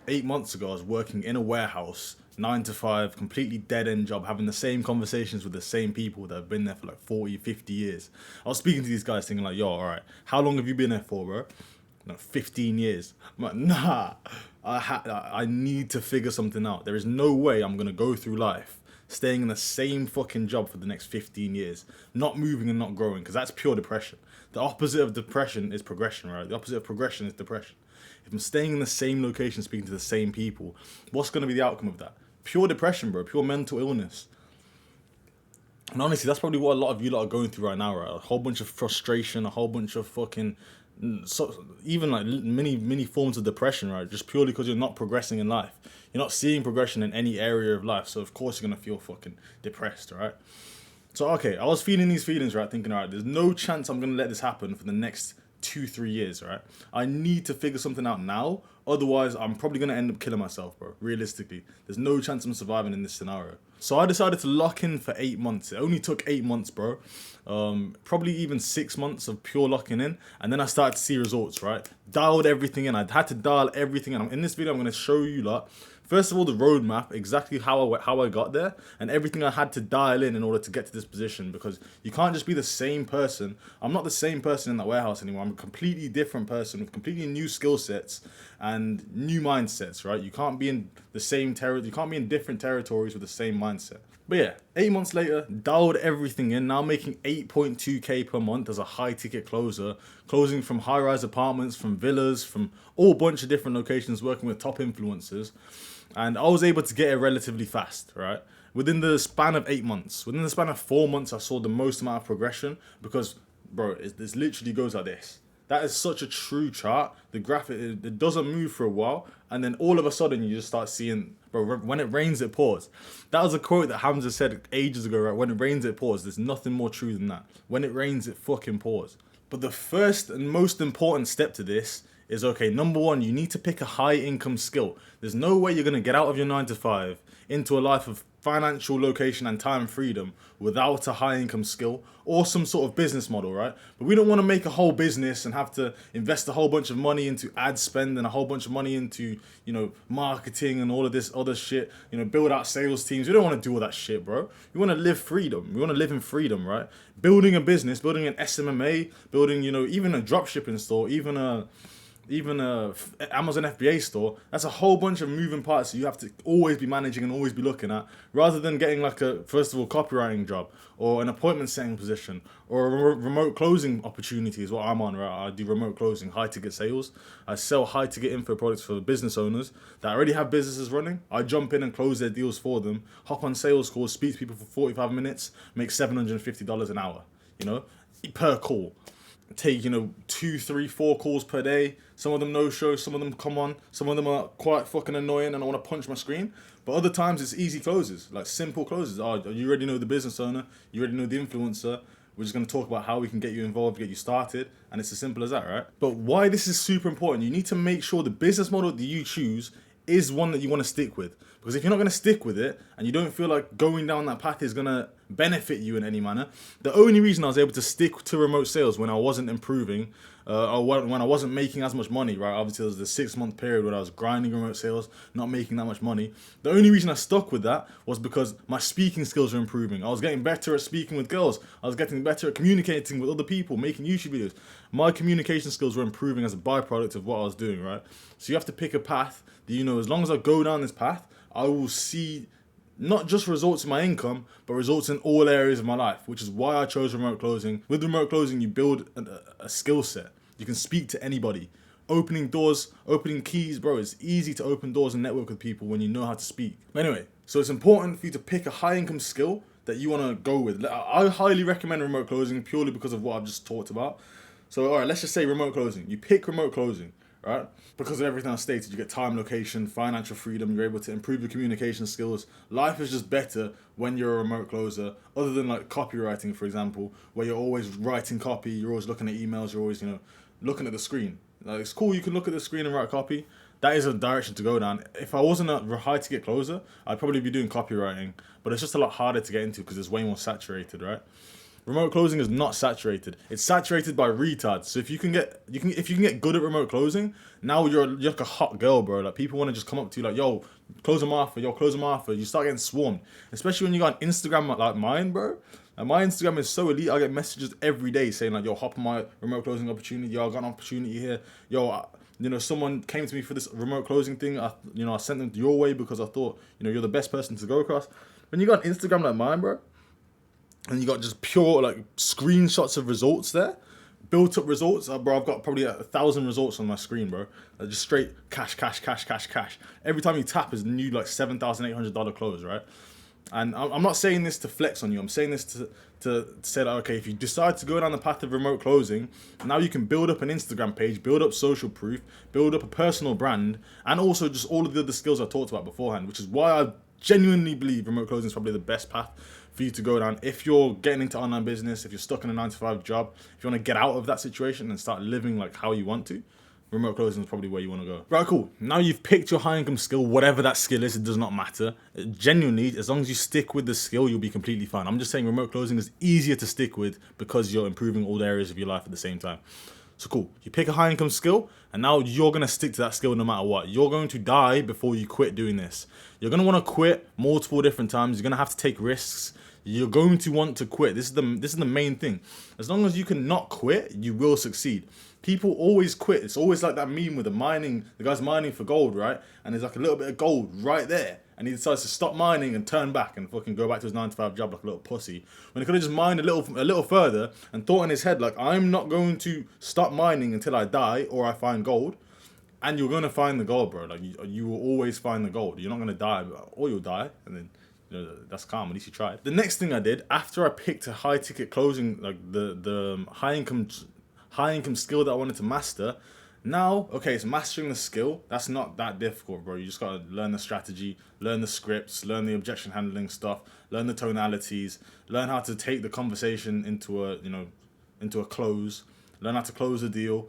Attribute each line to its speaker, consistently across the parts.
Speaker 1: 8 months ago, I was working in a warehouse, 9 to 5, completely dead end job, having the same conversations with the same people that have been there for like 40, 50 years. I was speaking to these guys thinking like, yo, all right, how long have you been there for, bro? No, 15 years. I'm like, nah, I need to figure something out. There is no way I'm going to go through life staying in the same fucking job for the next 15 years, not moving and not growing, because that's pure depression. The opposite of depression is progression, right? The opposite of progression is depression. If I'm staying in the same location, speaking to the same people, what's going to be the outcome of that? Pure depression, bro. Pure mental illness. And honestly, that's probably what a lot of you lot are going through right now, right? A whole bunch of frustration, a whole bunch of fucking, so even like many forms of depression, right? Just purely because you're not progressing in life. You're not seeing progression in any area of life, so of course you're gonna feel fucking depressed, right? So okay, I was feeling these feelings, right? Thinking, all right, there's no chance I'm gonna let this happen for the next 2 3 years, right? I need to figure something out now. Otherwise, I'm probably gonna end up killing myself, bro. Realistically, there's no chance I'm surviving in this scenario. So I decided to lock in for 8 months. It only took 8 months, bro. Probably even 6 months of pure locking in, and then I started to see results. Right, dialed everything in. I had to dial everything in. In this video, I'm gonna show you lot. First of all, the roadmap, exactly how I got there, and everything I had to dial in order to get to this position. Because you can't just be the same person. I'm not the same person in that warehouse anymore. I'm a completely different person with completely new skill sets and new mindsets. Right? You can't be in the same territory. You can't be in different territories with the same mindset. But yeah, 8 months later, dialed everything in. Now making 8.2k per month as a high ticket closer, closing from high rise apartments, from villas, from all bunch of different locations, working with top influencers. And I was able to get it relatively fast, right? Within the span of 8 months, within the span of 4 months, I saw the most amount of progression because, bro, this literally goes like this. That is such a true chart. The graphic, it doesn't move for a while, and then all of a sudden you just start seeing, bro, when it rains, it pours. That was a quote that Hamza said ages ago, right? When it rains, it pours. There's nothing more true than that. When it rains, it fucking pours. But the first and most important step to this is, okay, number one, you need to pick a high income skill. There's no way you're going to get out of your 9 to 5 into a life of financial location and time freedom without a high income skill or some sort of business model, right? But we don't want to make a whole business and have to invest a whole bunch of money into ad spend and a whole bunch of money into, marketing and all of this other shit, build out sales teams. We don't want to do all that shit, bro. We want to live freedom. We want to live in freedom, right? Building a business, building an SMMA, building, even a dropshipping store, even a Amazon FBA store, that's a whole bunch of moving parts that you have to always be managing and always be looking at, rather than getting like a, first of all, copywriting job or an appointment setting position or a remote closing opportunity is what I'm on, right? I do remote closing, high ticket sales. I sell high ticket info products for business owners that already have businesses running. I jump in and close their deals for them, hop on sales calls, speak to people for 45 minutes, make $750 an hour, per call. Take 2 3 4 calls per day. Some of them no show, some of them come on, some of them are quite fucking annoying and I want to punch my screen. But other times it's easy closes, like simple closes. Oh, you already know the business owner, you already know the influencer. We're just going to talk about how we can get you involved, get you started, and it's as simple as that, right? But why this is super important, you need to make sure the business model that you choose is one that you want to stick with. Because if you're not going to stick with it and you don't feel like going down that path is going to benefit you in any manner, the only reason I was able to stick to remote sales when I wasn't improving or when I wasn't making as much money, right? Obviously, there was the 6 month period when I was grinding remote sales, not making that much money. The only reason I stuck with that was because my speaking skills were improving. I was getting better at speaking with girls. I was getting better at communicating with other people, making YouTube videos. My communication skills were improving as a byproduct of what I was doing, right? So you have to pick a path that, as long as I go down this path, I will see not just results in my income, but results in all areas of my life, which is why I chose remote closing. With remote closing, you build a skill set. You can speak to anybody. Opening doors, opening keys, bro, it's easy to open doors and network with people when you know how to speak. Anyway, so it's important for you to pick a high income skill that you want to go with. I highly recommend remote closing purely because of what I've just talked about. So, all right, let's just say remote closing. You pick remote closing, right? Because of everything I stated, you get time, location, financial freedom, you're able to improve your communication skills. Life is just better when you're a remote closer, other than like copywriting, for example, where you're always writing copy, you're always looking at emails, you're always, looking at the screen. Like, it's cool, you can look at the screen and write copy. That is a direction to go down. If I wasn't a high ticket closer, I'd probably be doing copywriting, but it's just a lot harder to get into because it's way more saturated, right? remote closing is not saturated. It's saturated by retards. So if you can get good at remote closing, now you're like a hot girl, bro. Like people want to just come up to you like, yo, close them off, yo, close them off. You start getting swarmed, especially when you got an Instagram like mine, bro. And my Instagram is so elite. I get messages every day saying like, yo, hop on my remote closing opportunity. Yo, I got an opportunity here. Yo, someone came to me for this remote closing thing. I sent them your way because I thought, you're the best person to go across. When you got an Instagram like mine, bro, and you got just pure like screenshots of results there, built up results, bro. I've got probably 1,000 results on my screen, bro. Just straight cash. Every time you tap is a new like $7,800 close, right? And I'm not saying this to flex on you. I'm saying this to say that, okay, if you decide to go down the path of remote closing, now you can build up an Instagram page, build up social proof, build up a personal brand, and also just all of the other skills I talked about beforehand, which is why I genuinely believe remote closing is probably the best path for you to go down if you're getting into online business, if you're stuck in a 9-to-5 job, if you want to get out of that situation and start living like how you want to. Remote closing is probably where you want to go. Right, cool. Now you've picked your high income skill, whatever that skill is, it does not matter. Genuinely, as long as you stick with the skill, you'll be completely fine. I'm just saying remote closing is easier to stick with because you're improving all the areas of your life at the same time. So cool. You pick a high income skill, and now you're going to stick to that skill no matter what. You're going to die before you quit doing this. You're going to want to quit multiple different times. You're going to have to take risks. You're going to want to quit. This is the main thing. As long as you can not quit, you will succeed. People always quit. It's always like that meme with the guy's mining for gold, right? And there's like a little bit of gold right there. And he decides to stop mining and turn back and fucking go back to his 9-to-5 job like a little pussy. When he could have just mined a little further and thought in his head like, I'm not going to stop mining until I die or I find gold. And you're going to find the gold, bro. Like you will always find the gold. You're not going to die, or you'll die. And then that's calm. At least you tried. The next thing I did after I picked a high ticket closing, like the high income skill that I wanted to master. Now, okay, it's mastering the skill. That's not that difficult, bro. You just gotta learn the strategy, learn the scripts, learn the objection handling stuff, learn the tonalities, learn how to take the conversation into a close, learn how to close a deal.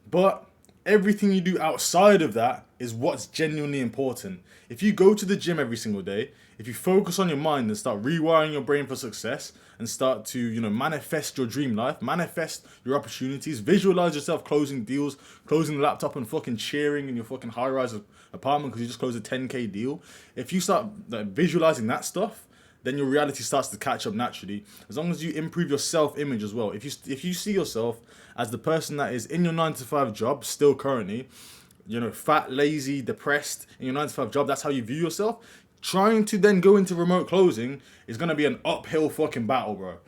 Speaker 1: But everything you do outside of that is what's genuinely important. If you go to the gym every single day, if you focus on your mind and start rewiring your brain for success and start to, manifest your dream life, manifest your opportunities, visualize yourself closing deals, closing the laptop and fucking cheering in your fucking high-rise apartment because you just closed a 10K deal. If you start visualizing that stuff, then your reality starts to catch up naturally. As long as you improve your self-image as well. If you see yourself as the person that is in your 9-to-5 job still currently, fat, lazy, depressed in your 9-to-5 job, that's how you view yourself. Trying to then go into remote closing is going to be an uphill fucking battle, bro.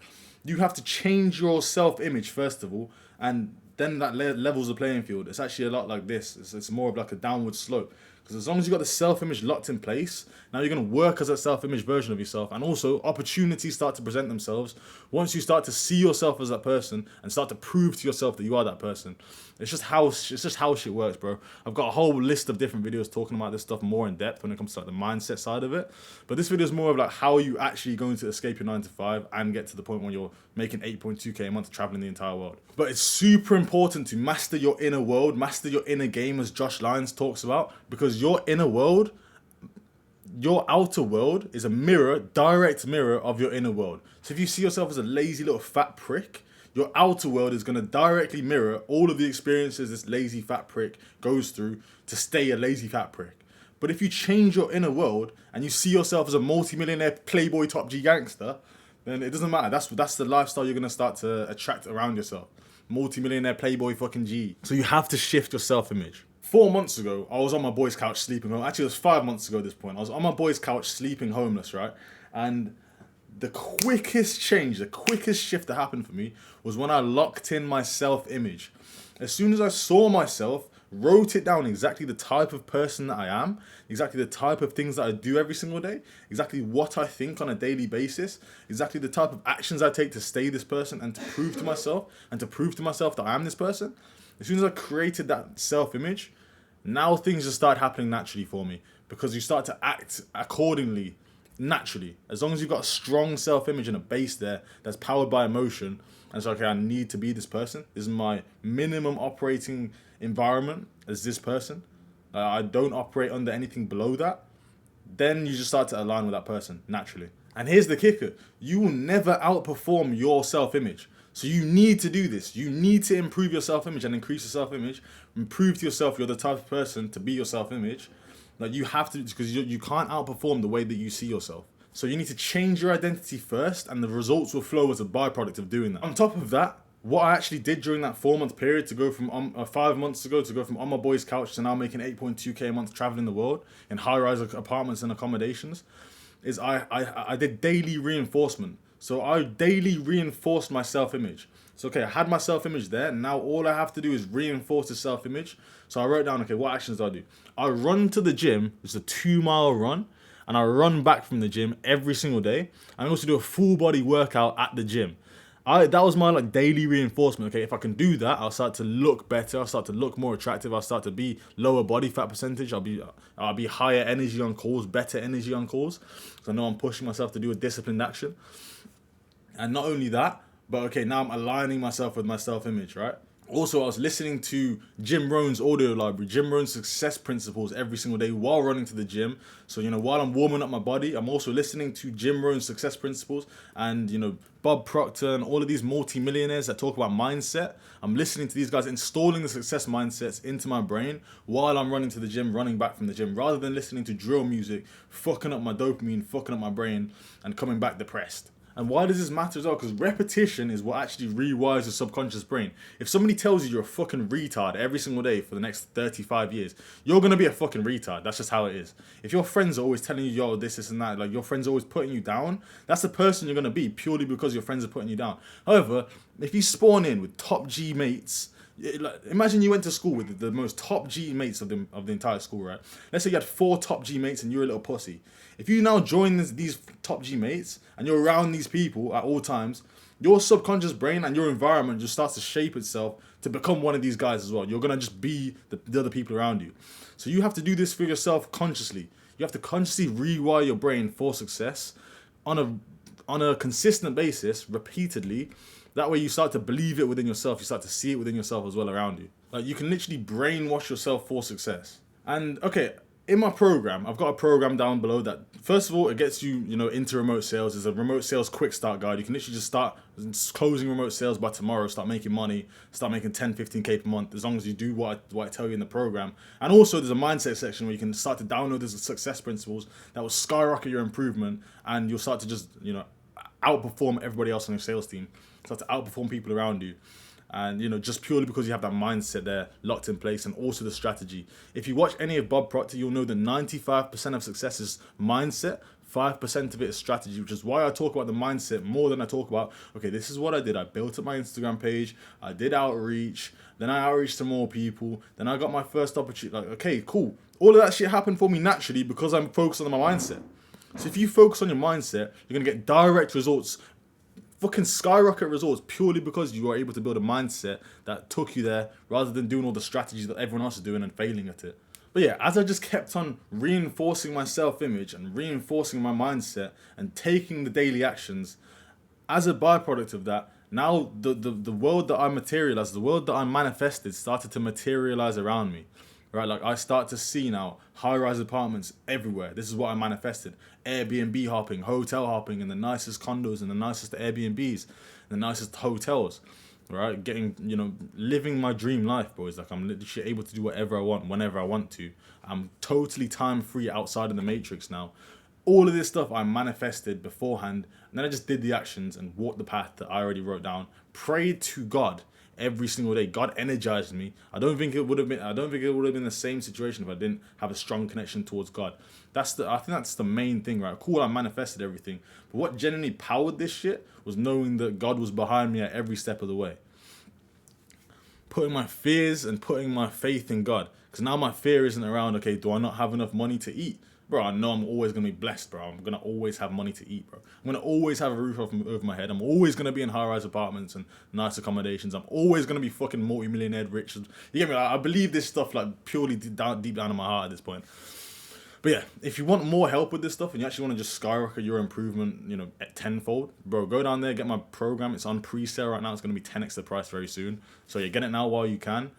Speaker 1: You have to change your self-image first of all, and then that levels the playing field. It's actually a lot like this. It's more of like a downward slope. Because as long as you got the self-image locked in place, now you're going to work as a self-image version of yourself. And also, opportunities start to present themselves once you start to see yourself as that person and start to prove to yourself that you are that person. It's just how shit works, bro. I've got a whole list of different videos talking about this stuff more in depth when it comes to like the mindset side of it. But this video is more of like how are you actually going to escape your 9-to-5 and get to the point where you're making 8.2K a month traveling the entire world. But it's super important to master your inner world, master your inner game, as Josh Lyons talks about, because your inner world, your outer world is a direct mirror of your inner world. So if you see yourself as a lazy little fat prick, your outer world is going to directly mirror all of the experiences this lazy fat prick goes through to stay a lazy fat prick. But if you change your inner world and you see yourself as a multi-millionaire playboy top G gangster, then it doesn't matter. That's the lifestyle you're going to start to attract around yourself. Multi-millionaire playboy fucking G. So you have to shift your self-image. 4 months ago, I was on my boy's couch sleeping home. Actually, it was 5 months ago at this point. I was on my boy's couch sleeping homeless, right? And the quickest shift that happened for me was when I locked in my self-image. As soon as I saw myself, wrote it down exactly the type of person that I am, exactly the type of things that I do every single day, exactly what I think on a daily basis, exactly the type of actions I take to stay this person and to prove to myself that I am this person. As soon as I created that self-image, now things just start happening naturally for me because you start to act accordingly naturally. As long as you've got a strong self-image and a base there that's powered by emotion, and it's okay, I need to be this person. This is my minimum operating environment as this person. I don't operate under anything below that. Then you just start to align with that person naturally. And here's the kicker. You will never outperform your self-image. So you need to do this. You need to improve your self-image and increase your self-image. Prove to yourself you're the type of person to be your self-image. Like you have to, because you can't outperform the way that you see yourself. So you need to change your identity first, and the results will flow as a byproduct of doing that. On top of that, what I actually did during that 4-month period to go from 5 months ago to go from on my boy's couch to now making 8.2k a month traveling the world in high-rise apartments and accommodations is I did daily reinforcement. So I daily reinforced my self-image. So okay, I had my self-image there, and now all I have to do is reinforce the self-image. So I wrote down, okay, what actions do I do? I run to the gym, it's a 2-mile run, and I run back from the gym every single day. I also do a full body workout at the gym. That was my like daily reinforcement. Okay, if I can do that, I'll start to look better. I'll start to look more attractive. I'll start to be lower body fat percentage. I'll be higher energy on calls, better energy on calls. So I know I'm pushing myself to do a disciplined action. And not only that, but okay, now I'm aligning myself with my self-image, right? Also, I was listening to Jim Rohn's audio library, Jim Rohn's success principles every single day while running to the gym. So, while I'm warming up my body, I'm also listening to Jim Rohn's success principles and, Bob Proctor and all of these multi-millionaires that talk about mindset. I'm listening to these guys installing the success mindsets into my brain while I'm running to the gym, running back from the gym, rather than listening to drill music, fucking up my dopamine, fucking up my brain, and coming back depressed. And why does this matter as well? Because repetition is what actually rewires the subconscious brain. If somebody tells you you're a fucking retard every single day for the next 35 years, you're going to be a fucking retard. That's just how it is. If your friends are always telling you, yo, this and that, like your friends are always putting you down, that's the person you're going to be purely because your friends are putting you down. However, if you spawn in with top G mates, imagine you went to school with the most top G mates of the entire school, right? Let's say you had 4 top G mates and you're a little pussy. If you now join these top G mates and you're around these people at all times, your subconscious brain and your environment just starts to shape itself to become one of these guys as well. You're going to just be the other people around you. So you have to do this for yourself consciously. You have to consciously rewire your brain for success on a consistent basis, repeatedly. That way you start to believe it within yourself. You start to see it within yourself as well around you. Like you can literally brainwash yourself for success. And okay, in my program, I've got a program down below that, first of all, it gets you, into remote sales. It's a remote sales quick start guide. You can literally just start closing remote sales by tomorrow, start making money, start making 10, 15K per month, as long as you do what I tell you in the program. And also there's a mindset section where you can start to download the success principles that will skyrocket your improvement, and you'll start to just, outperform everybody else on your sales team. Start to outperform people around you. And, just purely because you have that mindset there locked in place, and also the strategy. If you watch any of Bob Proctor, you'll know that 95% of success is mindset, 5% of it is strategy, which is why I talk about the mindset more than I talk about, okay, this is what I did. I built up my Instagram page, I did outreach, then I outreached to more people, then I got my first opportunity. Like, okay, cool. All of that shit happened for me naturally because I'm focused on my mindset. So if you focus on your mindset, you're going to get direct results, fucking skyrocket results, purely because you are able to build a mindset that took you there, rather than doing all the strategies that everyone else is doing and failing at it. But yeah, as I just kept on reinforcing my self-image and reinforcing my mindset and taking the daily actions, as a byproduct of that, now the world that I materialized, the world that I manifested started to materialize around me. Right, like I start to see now high-rise apartments everywhere. This is what I manifested. Airbnb hopping, hotel hopping, in the nicest condos and the nicest Airbnbs, the nicest hotels. Right, living my dream life, boys. Like I'm literally able to do whatever I want, whenever I want to. I'm totally time-free outside of the matrix now. All of this stuff I manifested beforehand, and then I just did the actions and walked the path that I already wrote down. Prayed to God every single day. God energized me. I don't think it would have been the same situation if I didn't have a strong connection towards God. I think that's the main thing, right? Cool, I manifested everything. But what genuinely powered this shit was knowing that God was behind me at every step of the way. Putting my fears and putting my faith in God. Because now my fear isn't around, okay, do I not have enough money to eat? Bro, I know I'm always going to be blessed, bro. I'm going to always have money to eat, bro. I'm going to always have a roof over my head. I'm always going to be in high-rise apartments and nice accommodations. I'm always going to be fucking multi-millionaire rich. You get me? I believe this stuff like purely deep down in my heart at this point. But yeah, if you want more help with this stuff and you actually want to just skyrocket your improvement, at tenfold, bro, go down there, get my program. It's on pre-sale right now. It's going to be 10x the price very soon. So yeah, get it now while you can.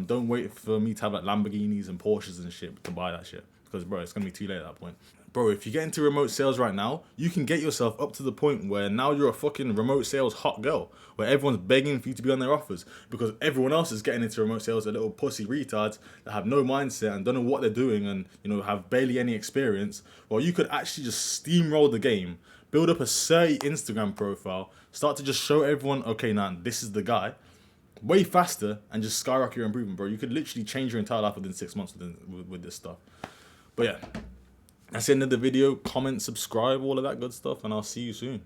Speaker 1: Don't wait for me to have like Lamborghinis and Porsches and shit to buy that shit. because, bro, it's going to be too late at that point. Bro, if you get into remote sales right now, you can get yourself up to the point where now you're a fucking remote sales hot girl, where everyone's begging for you to be on their offers because everyone else is getting into remote sales, are little pussy retards that have no mindset and don't know what they're doing and, have barely any experience. Well, you could actually just steamroll the game, build up a 30 Instagram profile, start to just show everyone, okay, now this is the guy, way faster, and just skyrocket your improvement, bro. You could literally change your entire life within 6 months with this stuff. But yeah, that's the end of the video. Comment, subscribe, all of that good stuff, and I'll see you soon.